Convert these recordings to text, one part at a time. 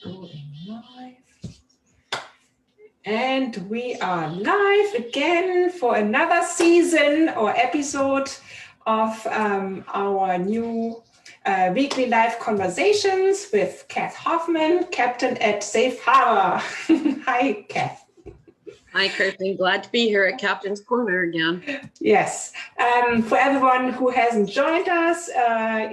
Going live. And we are live again for another season or episode of our new weekly live conversations with Kath Hoffman, Captain at Safe Harbor. Hi, Kath. Hi, Kirsten. Glad to be here at Captain's Corner again. Yes. For everyone who hasn't joined us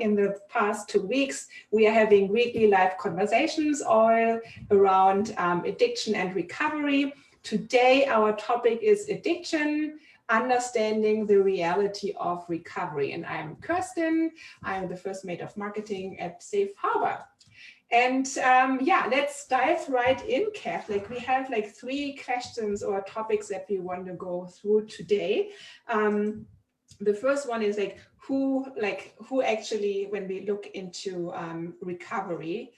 in the past 2 weeks, we are having weekly live conversations all around addiction and recovery. Today, our topic is addiction, understanding the reality of recovery. And I'm Kirsten. I'm the first mate of marketing at Safe Harbor. And yeah, let's dive right in, Kath. We have 3 questions or topics that we want to go through today. The first one is who actually, when we look into recovery,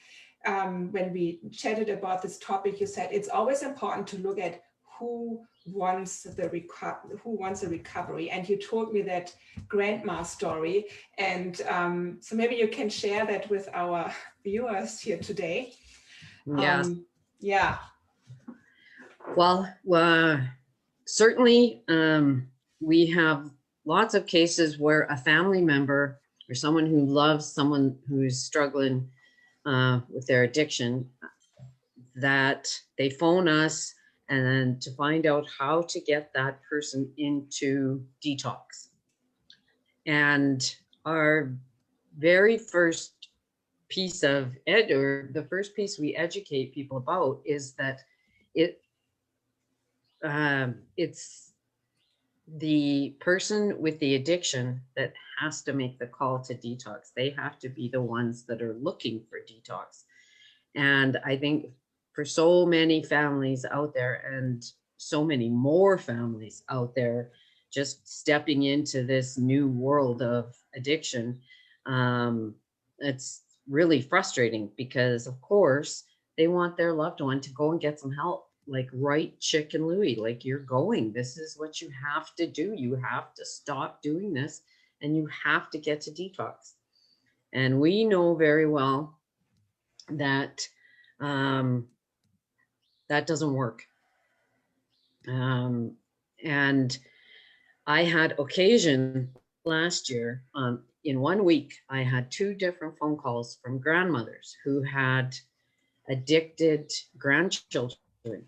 when we chatted about this topic, you said it's always important to look at who wants the recovery, and you told me that grandma story, and so maybe you can share that with our viewers here today. Yes. Yeah. Well, certainly we have lots of cases where a family member or someone who loves someone who's struggling with their addiction, that they phone us and then to find out how to get that person into detox. And our very first piece of the first piece we educate people about is that it's the person with the addiction that has to make the call to detox. They have to be the ones that are looking for detox. And I think for so many families out there, and so many more families out there just stepping into this new world of addiction, it's really frustrating because, of course, they want their loved one to go and get some help, right, Chick and Louie, you're going. This is what you have to do. You have to stop doing this and you have to get to detox. And we know very well that that doesn't work. And I had occasion last year, in 1 week, I had 2 different phone calls from grandmothers who had addicted grandchildren,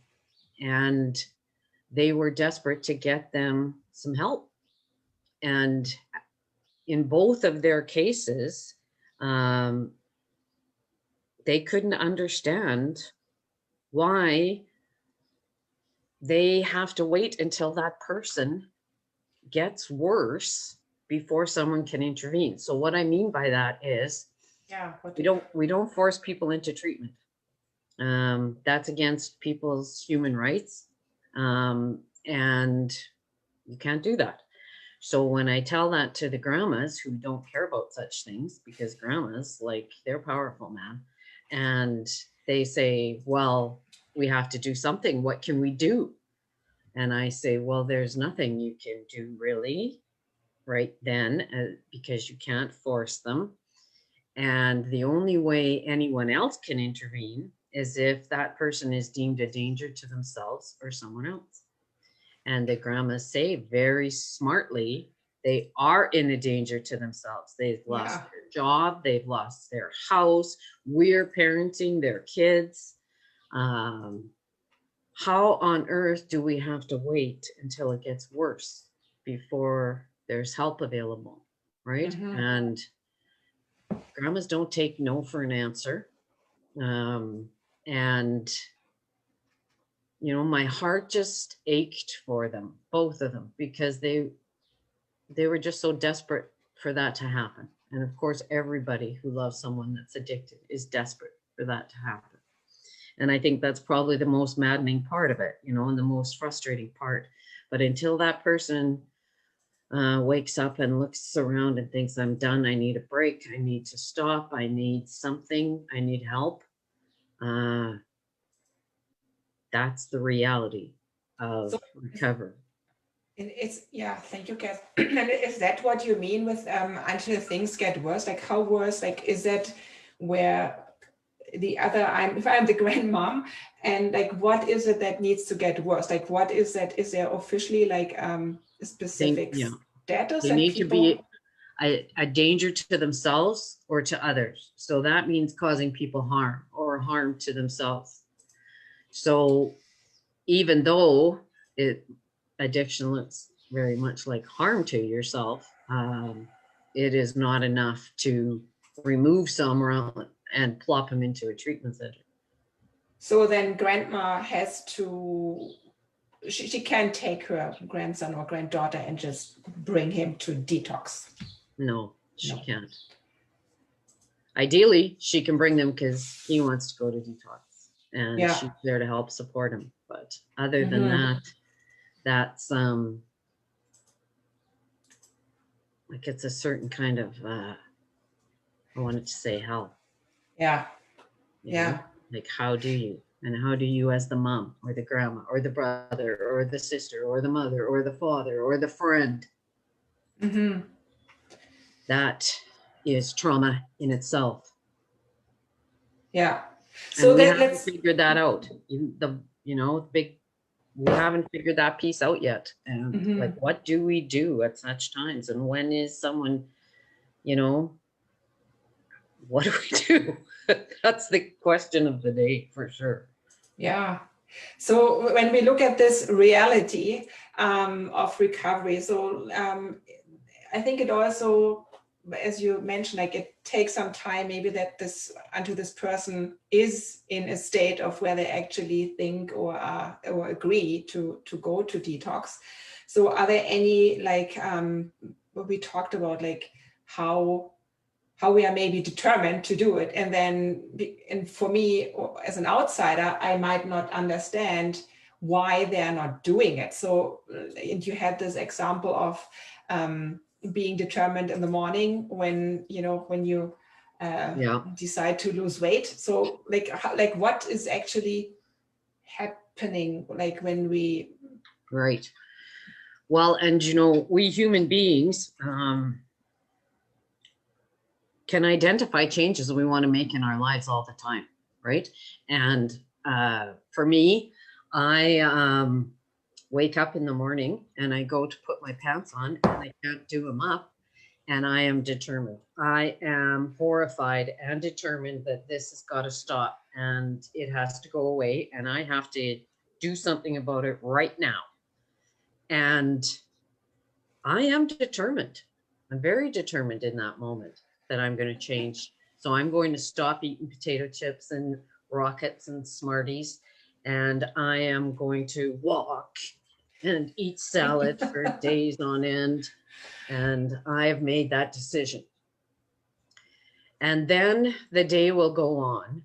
and they were desperate to get them some help. And in both of their cases, they couldn't understand why they have to wait until that person gets worse before someone can intervene. So what I mean by that is, we don't force people into treatment. That's against people's human rights, and you can't do that. So when I tell that to the grandmas who don't care about such things, because grandmas, they're powerful, man, and they say, well, we have to do something. What can we do? And I say, well, there's nothing you can do really right then, because you can't force them. And the only way anyone else can intervene is if that person is deemed a danger to themselves or someone else. And the grandmas say very smartly, they are in a danger to themselves. They've lost their job, they've lost their house, we're parenting their kids. How on earth do we have to wait until it gets worse before there's help available, right? Mm-hmm. And grandmas don't take no for an answer. And my heart just ached for them, both of them, because they were just so desperate for that to happen. And of course, everybody who loves someone that's addicted is desperate for that to happen. And I think that's probably the most maddening part of it, and the most frustrating part. But until that person wakes up and looks around and thinks, I'm done, I need a break, I need to stop, I need something, I need help, that's the reality of recovery. Thank you, Kath. And is that what you mean with until things get worse? How worse? Is that where the other, if I'm the grandmom, and like, what is it that needs to get worse? Like, what is that? Is there officially like a specific status They that need people... to be a danger to themselves or to others. So that means causing people harm or harm to themselves. So even though addiction looks very much like harm to yourself, it is not enough to remove someone and plop them into a treatment center. So then grandma has to, she can't take her grandson or granddaughter and just bring him to detox. No, she can't. Ideally, she can bring them because he wants to go to detox, and she's there to help support him. But other than that, that's like, it's a certain kind of I wanted to say hell. Yeah. You know? Like, how do you as the mom or the grandma or the brother or the sister or the mother or the father or the friend? That is trauma in itself. Yeah. So we haven't figured that out. We haven't figured that piece out yet. And like, what do we do at such times? And when is someone, what do we do? That's the question of the day for sure. Yeah. So when we look at this reality of recovery, so I think it also, as you mentioned, like, it takes some time maybe that until this person is in a state of where they actually think or agree to go to detox. So are there any, like, what we talked about, like how we are maybe determined to do it, and for me as an outsider, I might not understand why they're not doing it. So, and you had this example of being determined in the morning when you decide to lose weight. So like what is actually happening, like when we... Right. Well, and we human beings can identify changes we want to make in our lives all the time, right? And for me, I wake up in the morning and I go to put my pants on and I can't do them up, and I am determined. I am horrified and determined that this has got to stop and it has to go away, and I have to do something about it right now. And I am determined. I'm very determined in that moment that I'm going to change. So I'm going to stop eating potato chips and Rockets and Smarties, and I am going to walk and eat salad for days on end. And I have made that decision. And then the day will go on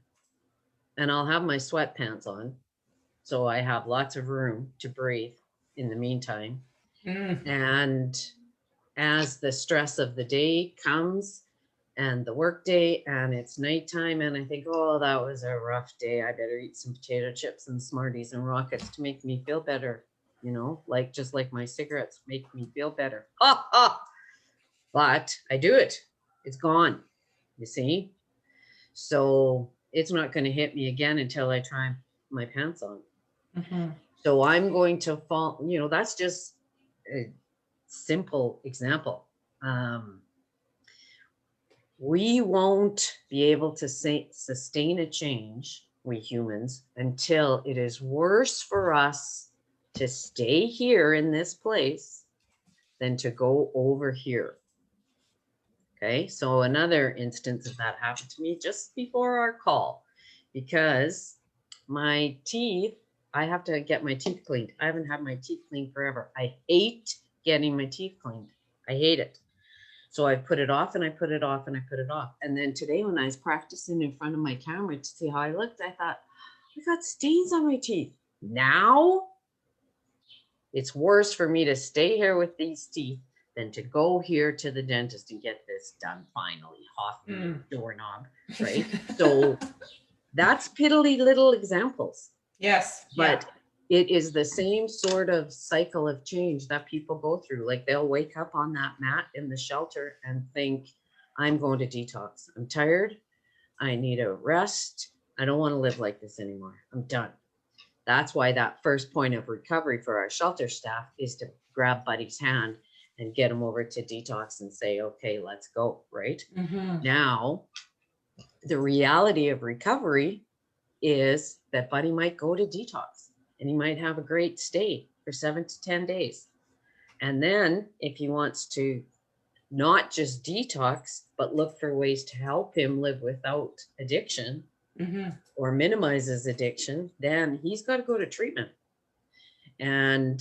and I'll have my sweatpants on. So I have lots of room to breathe in the meantime. And as the stress of the day comes and the work day and it's nighttime and I think, oh, that was a rough day, I better eat some potato chips and Smarties and Rockets to make me feel better, like just like my cigarettes make me feel better. But I do it. It's gone, you see? So it's not going to hit me again until I try my pants on. So I'm going to fall, that's just a simple example. We won't be able to sustain a change, we humans, until it is worse for us to stay here in this place than to go over here. Okay, so another instance of that happened to me just before our call, because my teeth, I have to get my teeth cleaned. I haven't had my teeth cleaned forever. I hate getting my teeth cleaned. I hate it. So I put it off and I put it off and I put it off. And then today when I was practicing in front of my camera to see how I looked, I thought, I got stains on my teeth. Now it's worse for me to stay here with these teeth than to go here to the dentist and get this done finally. Hoffman doorknob, right? So that's piddly little examples. Yes. But it is the same sort of cycle of change that people go through. Like they'll wake up on that mat in the shelter and think, I'm going to detox. I'm tired. I need a rest. I don't want to live like this anymore. I'm done. That's why that first point of recovery for our shelter staff is to grab Buddy's hand and get him over to detox and say, okay, let's go, right? Now, the reality of recovery is that Buddy might go to detox and he might have a great stay for 7 to 10 days. And then if he wants to not just detox, but look for ways to help him live without addiction or minimize his addiction, then he's got to go to treatment. And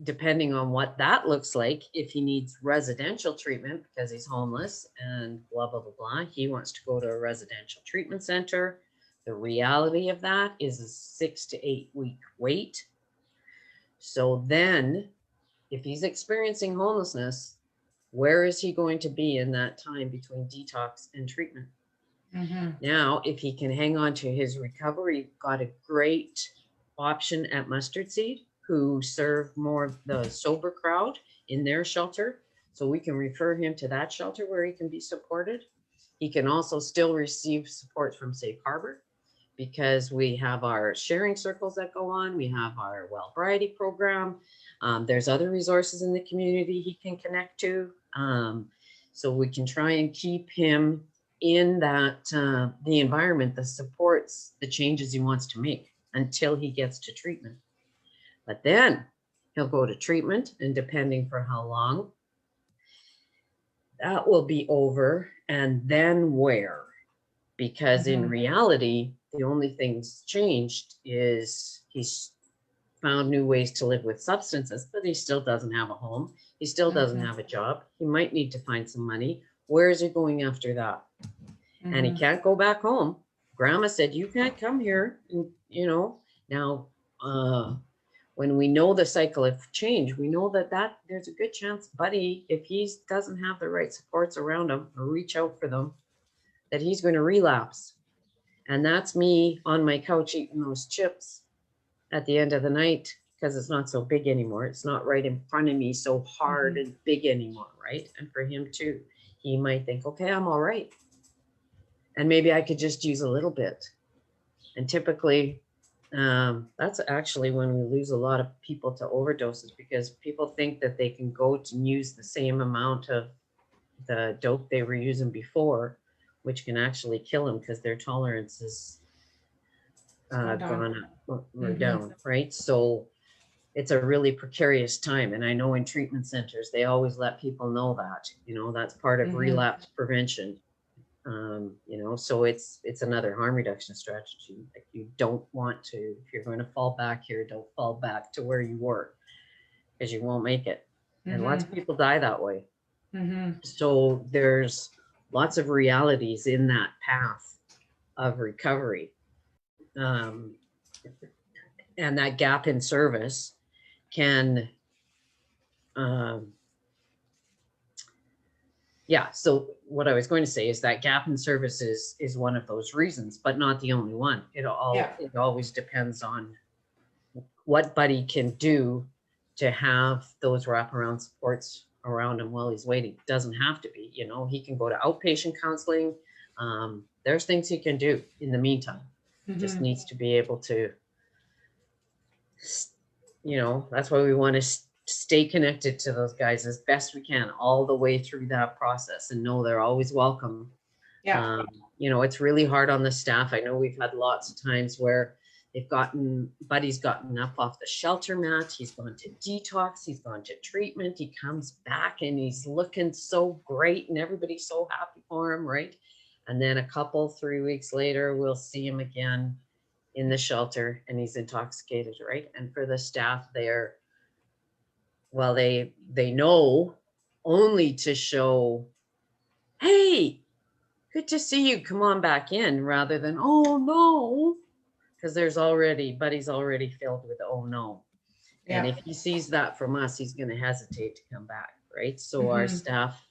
depending on what that looks like, if he needs residential treatment because he's homeless and blah, blah, blah, blah, he wants to go to a residential treatment center. The reality of that is a 6 to 8 week wait. So then if he's experiencing homelessness, where is he going to be in that time between detox and treatment? Now, if he can hang on to his recovery, got a great option at Mustard Seed, who serve more of the sober crowd in their shelter. So we can refer him to that shelter where he can be supported. He can also still receive support from Safe Harbor because we have our sharing circles that go on. We have our Wellbriety program. There's other resources in the community he can connect to. So we can try and keep him in that, the environment that supports the changes he wants to make until he gets to treatment. But then he'll go to treatment, and depending for how long, that will be over. And then where? Because in reality, the only thing's changed is he's found new ways to live with substances, but he still doesn't have a home. He still doesn't have a job. He might need to find some money. Where is he going after that? And he can't go back home. Grandma said, you can't come here. And, you know, now, when we know the cycle of change, we know that there's a good chance Buddy, if he doesn't have the right supports around him or reach out for them, that he's going to relapse. And that's me on my couch eating those chips at the end of the night because it's not so big anymore. It's not right in front of me so hard and big anymore, right? And for him too, he might think, okay, I'm all right. And maybe I could just use a little bit. And typically, that's actually when we lose a lot of people to overdoses, because people think that they can go to use the same amount of the dope they were using before, which can actually kill them because their tolerance is gone up or down, right? So it's a really precarious time. And I know in treatment centers, they always let people know that, you know, that's part of relapse prevention. You know, so it's another harm reduction strategy. Like, you don't want to, if you're going to fall back here, don't fall back to where you were, because you won't make it. And lots of people die that way. So there's lots of realities in that path of recovery. And that gap in service can, yeah, so what I was going to say is that gap in services is one of those reasons, but not the only one. It always depends on what Buddy can do to have those wraparound supports around him while he's waiting. Doesn't have to be, you know, he can go to outpatient counseling. There's things he can do in the meantime. Just needs to be able to, you know, that's why we want to stay connected to those guys as best we can all the way through that process, and know they're always welcome. You know, it's really hard on the staff. I know we've had lots of times where Buddy's gotten up off the shelter mat, he's gone to detox, he's gone to treatment, he comes back and he's looking so great and everybody's so happy for him, right? And then 3 weeks later, we'll see him again in the shelter and he's intoxicated, right? And for the staff there, well, they know only to show, hey, good to see you, come on back in, rather than, oh no, because Buddy's already filled with oh no. And if he sees that from us, he's going to hesitate to come back, right? So our staff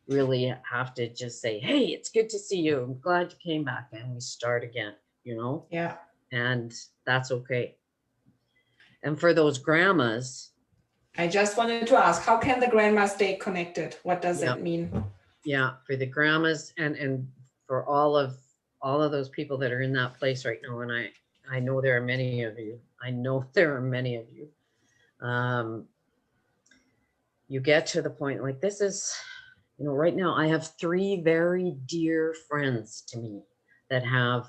really have to just say, hey, it's good to see you, I'm glad you came back, and we start again, you know? And that's okay. And for those grandmas, I just wanted to ask, how can the grandma stay connected? What does that mean? Yeah, for the grandmas and for all of all of those people that are in that place right now, and I know there are many of you. I know there are many of you. You get to the point like this is, you know, right now I have 3 very dear friends to me that have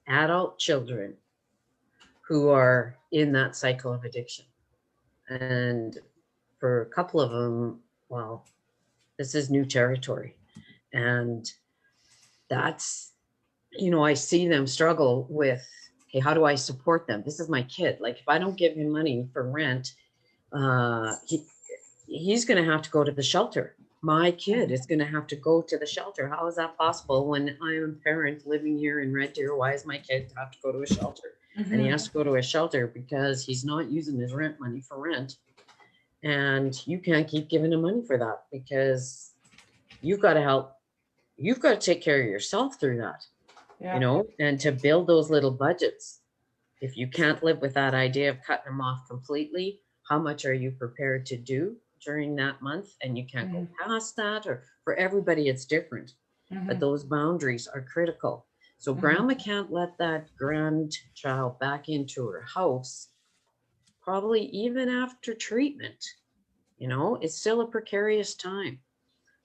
adult children who are in that cycle of addiction. And for a couple of them, well, this is new territory. And that's, you know, I see them struggle with, okay, how do I support them? This is my kid. Like, if I don't give him money for rent, he's going to have to go to the shelter. My kid is going to have to go to the shelter. How is that possible when I'm a parent living here in Red Deer? Why is my kid have to go to a shelter? And he has to go to a shelter because he's not using his rent money for rent. And you can't keep giving him money for that because you've got to help. You've got to take care of yourself through that, you know, and to build those little budgets. If you can't live with that idea of cutting them off completely, how much are you prepared to do during that month? And you can't go past that, or for everybody, it's different. But those boundaries are critical. So grandma can't let that grandchild back into her house, probably even after treatment. You know, it's still a precarious time.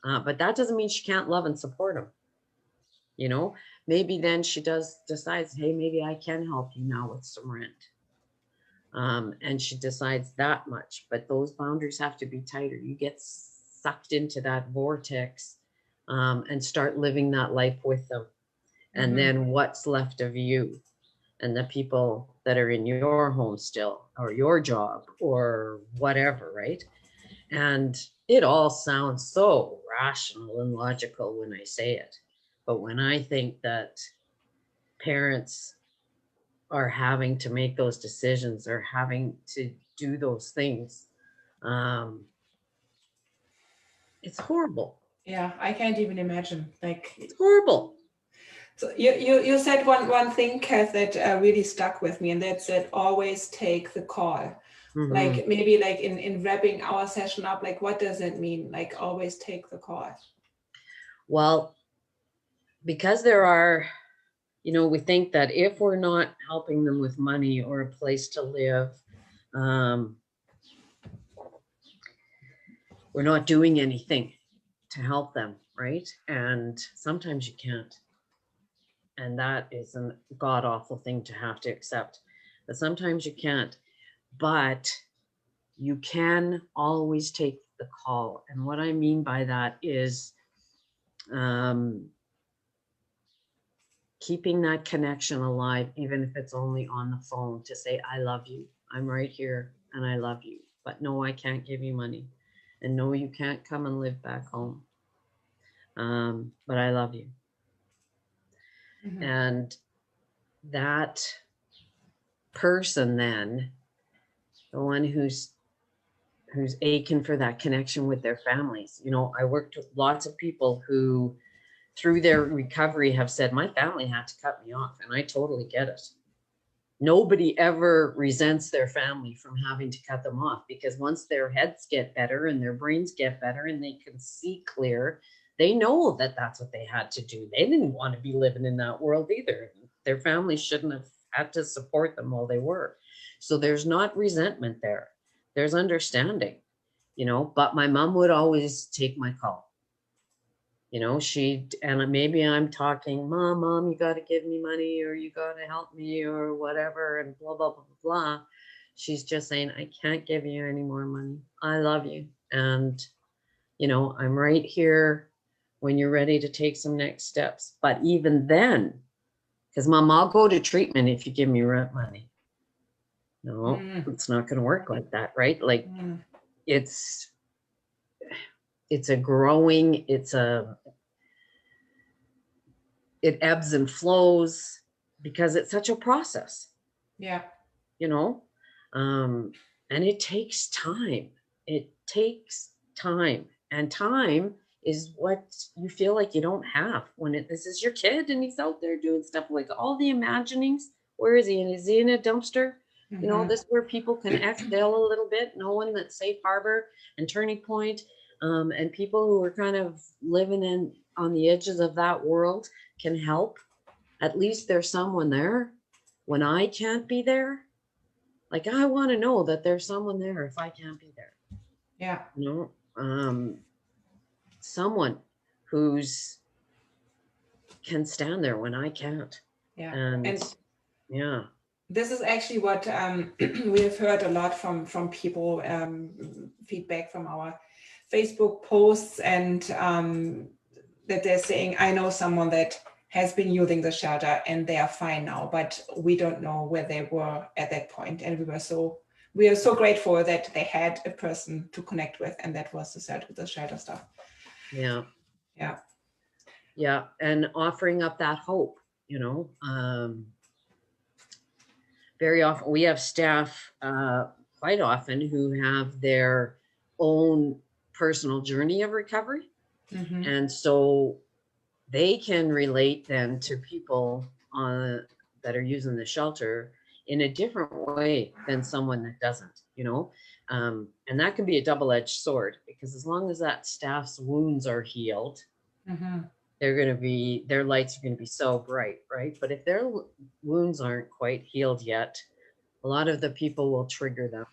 But that doesn't mean she can't love and support him. You know, maybe then she decides, hey, maybe I can help you now with some rent. And she decides that much, but those boundaries have to be tighter. You get sucked into that vortex and start living that life with them. And then what's left of you and the people that are in your home still, or your job, or whatever, right? And it all sounds so rational and logical when I say it. But when I think that parents are having to make those decisions or having to do those things, it's horrible. Yeah, I can't even imagine. Like, it's horrible. So you said one thing, Kath, that really stuck with me, and that's that always take the call. Like, maybe like in wrapping our session up, like, what does it mean? Like, always take the call. Well, because there are, you know, we think that if we're not helping them with money or a place to live, we're not doing anything to help them, right? And sometimes you can't. And that is a god-awful thing to have to accept. But sometimes you can't. But you can always take the call. And what I mean by that is keeping that connection alive, even if it's only on the phone, to say, I love you. I'm right here and I love you. But no, I can't give you money. And no, you can't come and live back home. But I love you. And that person then, the one who's aching for that connection with their families. You know, I worked with lots of people who, through their recovery, have said, my family had to cut me off, and I totally get it. Nobody ever resents their family from having to cut them off, because once their heads get better and their brains get better and they can see clear, they know that that's what they had to do. They didn't want to be living in that world either. Their family shouldn't have had to support them while they were. So there's not resentment there. There's understanding, you know, but my mom would always take my call. You know, and maybe I'm talking, mom, you got to give me money, or you got to help me, or whatever, and blah, blah, blah, blah, blah. She's just saying, I can't give you any more money. I love you. And, you know, I'm right here when you're ready to take some next steps. But even then, because mom, I'll go to treatment if you give me rent money. No, it's not going to work like that, right? Like it's a growing, it ebbs and flows because it's such a process. Yeah. You know, and it takes time. It takes time, and time is what you feel like you don't have when this is your kid and he's out there doing stuff, like all the imaginings. Where is he? Is he in a dumpster? You know, this is where people can exhale a little bit, knowing that Safe Harbor and Turning Point, and people who are kind of living on the edges of that world can help. at least there's someone there when I can't be there. Like, I want to know that there's someone there if I can't be there. Yeah. You know, someone who's can stand there when I can't. Yeah. And yeah. This is actually what we have heard a lot from people, feedback from our Facebook posts, and that they're saying, I know someone that has been using the shelter and they are fine now, but we don't know where they were at that point. And we are so grateful that they had a person to connect with, and that was the shelter stuff. Yeah. Yeah. Yeah. And offering up that hope, you know, very often we have staff quite often who have their own personal journey of recovery. Mm-hmm. And so they can relate then to people that are using the shelter in a different way than someone that doesn't, you know. And that can be a double-edged sword, because as long as that staff's wounds are healed, Mm-hmm. their lights are going to be so bright, right? But if their wounds aren't quite healed yet, a lot of the people will trigger them.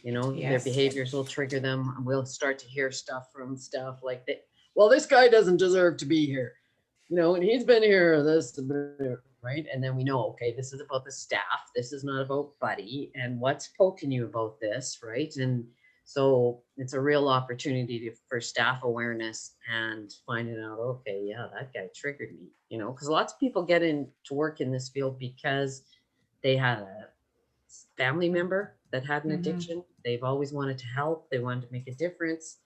You know, Yes. their behaviors will trigger them, and we'll start to hear stuff from staff like that. Well, this guy doesn't deserve to be here, you know, and he's been here, right? And then we know, okay, this is about the staff. This is not about Buddy. And what's poking you about this, right? And so it's a real opportunity for staff awareness and finding out, okay, yeah, that guy triggered me, you know, because lots of people get into work in this field because they had a family member that had an addiction. They've always wanted to help. They wanted to make a difference,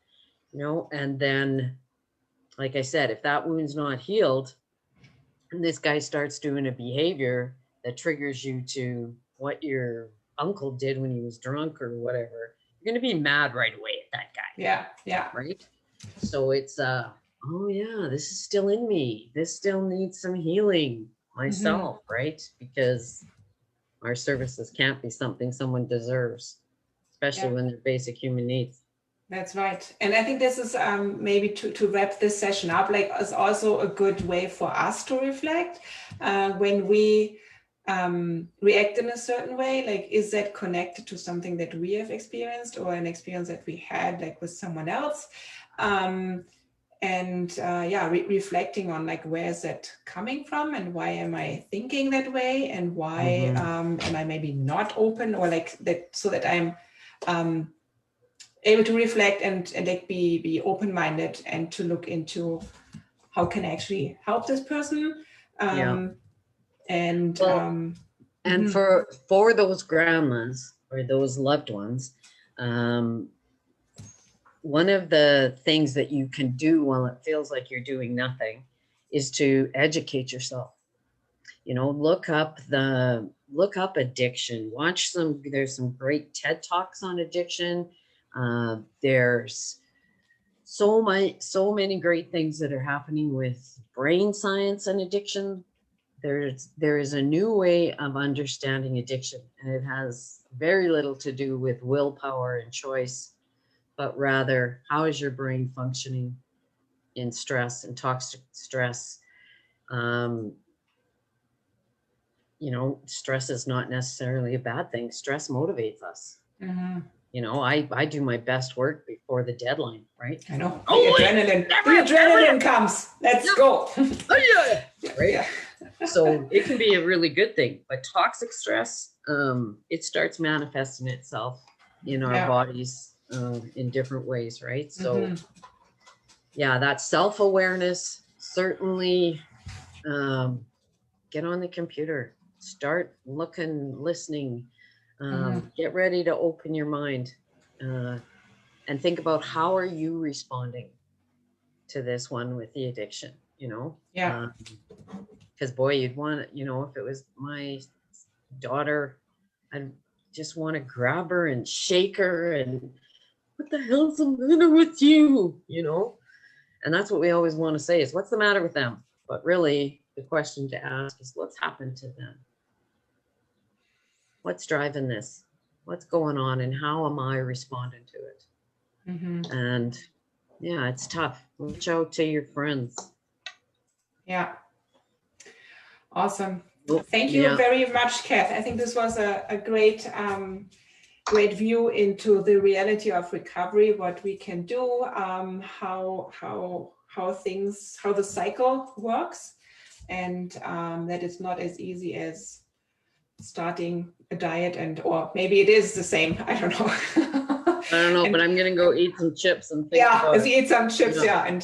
you know, and then, like I said, if that wound's not healed and this guy starts doing a behavior that triggers you to what your uncle did when he was drunk or whatever, you're going to be mad right away at that guy. Yeah. Yeah. Right. So it's, oh yeah, this is still in me. This still needs some healing myself, right? Because our services can't be something someone deserves, especially when they're basic human needs. That's right. And I think this is maybe to wrap this session up, like, is also a good way for us to reflect when we react in a certain way. Like, is that connected to something that we have experienced or an experience that we had like with someone else? Reflecting on, like, where is that coming from, and why am I thinking that way, and why am I maybe not open, or like that, so that I'm able to reflect and like be open-minded and to look into how can I actually help this person. And for those grandmas or those loved ones, one of the things that you can do while it feels like you're doing nothing is to educate yourself. You know, look up addiction. There's some great TED Talks on addiction. There's so many great things that are happening with brain science and addiction. There is a new way of understanding addiction, and it has very little to do with willpower and choice, but rather, how is your brain functioning in stress and toxic stress? You know, stress is not necessarily a bad thing. Stress motivates us. You know, I do my best work before the deadline, right? I know. The adrenaline comes. Let's go. Right? Yeah. So it can be a really good thing, but toxic stress, it starts manifesting itself in our bodies in different ways, right? So yeah, that self-awareness, certainly get on the computer, start looking, listening, get ready to open your mind and think about how are you responding to this one with the addiction, you know? Yeah. Because boy, you'd want, you know, if it was my daughter, I'd just want to grab her and shake her and what the hell's the matter with you, you know? And that's what we always want to say is, what's the matter with them? But really, the question to ask is, what's happened to them? What's driving this? What's going on, and how am I responding to it? And yeah, it's tough. Reach out to your friends. Yeah. Awesome. Oh, Thank you yeah. very much, Kath. I think this was a great great view into the reality of recovery, what we can do, how the cycle works, and that it's not as easy as starting a diet, or maybe it is the same. I don't know. I don't know, And but I'm gonna go eat some chips and think yeah, about let's it. eat some chips. Yeah. Yeah, and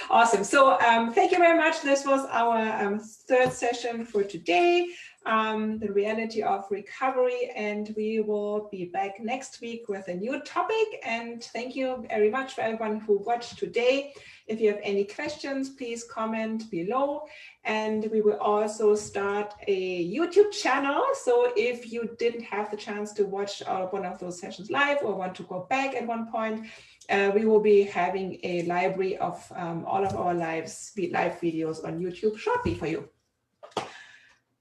awesome. So thank you very much. This was our third session for today, the reality of recovery, and we will be back next week with a new topic. And thank you very much for everyone who watched today. If you have any questions, please comment below. And we will also start a YouTube channel. So if you didn't have the chance to watch one of those sessions live or want to go back at one point, we will be having a library of all of our live videos on YouTube shortly for you.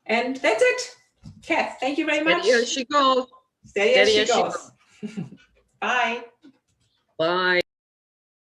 And that's it. Kath, thank you very much. Steady as she goes. Steady as she goes. Bye. Bye.